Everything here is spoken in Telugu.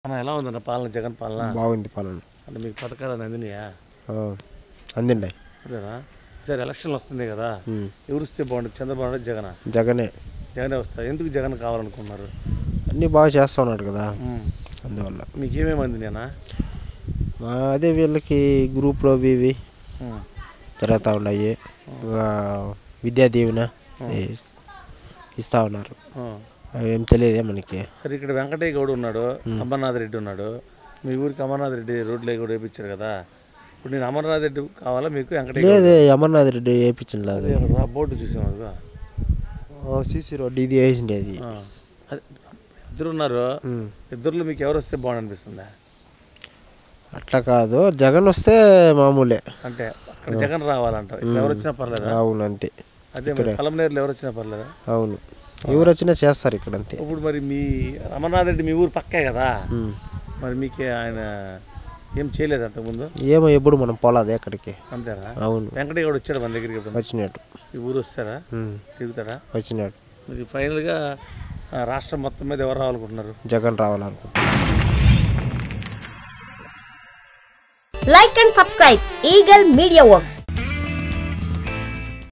అన్న ఎలా ఉందన్న పాలన, జగన్ పాలన? బాగుంది పాలన. అంటే మీకు పథకాలు అందినాయా? అందిండే. అదేనా? సరే, ఎలక్షన్లు వస్తుంది కదా, ఎవరు వస్తే బాగుంటుంది? చంద్రబాబు, జగన్? జగనే వస్తా. ఎందుకు జగన్ కావాలనుకున్నారు? అన్నీ బాగా చేస్తా ఉన్నాడు కదా, అందువల్ల. మీకు ఏమేమి అందినాయనా? అదే వీళ్ళకి గ్రూప్లో ఇవి జరుగుతూ ఉన్నాయి. విద్యా దీవెన ఇస్తూ ఉన్నారు. అవేం తెలియదే మనకి. సరే, ఇక్కడ వెంకటయ్య గౌడ్ ఉన్నాడు, అమర్నాథ్ రెడ్డి ఉన్నాడు. మీ ఊరికి అమర్నాథ్ రెడ్డి రోడ్లు కూడా వేయించారు కదా. ఇప్పుడు నేను అమర్నాథ్ రెడ్డి కావాలా మీకు? వెంకటయ్య లేదు, అమర్నాథ్ రెడ్డి వేయించలేదు. బోర్డు చూసాను, సీసీ రోడ్డు ఇది వేసిండేది. ఇద్దరు ఉన్నారు. ఇద్దరులో మీకు ఎవరు వస్తే బాగుంది అనిపిస్తుందా? అట్లా కాదు, జగన్ వస్తే మామూలే. అంటే అక్కడ జగన్ రావాలంటారు, ఎవరు వచ్చినా పర్లేదు? అవును, అంతే. అదే కలంనేరులో ఎవరు వచ్చినా పర్లేదా? అవును, ఎవరు వచ్చినా చేస్తారు ఇక్కడ, అంతే. ఇప్పుడు మరి మీ అమర్నాథ్ రెడ్డి మీ ఊరు పక్కే కదా, మరి మీకు ఆయన ఏం చేయలేదు అంతకుముందు? ఏమో, ఎప్పుడు మనం పోలేదు ఎక్కడికి. అంతేనా? అవును. వెంకటయ్య గౌడ్ వచ్చాడు మన దగ్గరికి? వచ్చినట్టు. ఈ ఊరు వస్తారా, తిరుగుతాడా? వచ్చినాడు. మరి ఫైనల్గా రాష్ట్రం మొత్తం మీద ఎవరు రావాలనుకుంటున్నారు? Jagan రావాలనుకుంటున్నారు. Like and subscribe Eagle Media Works.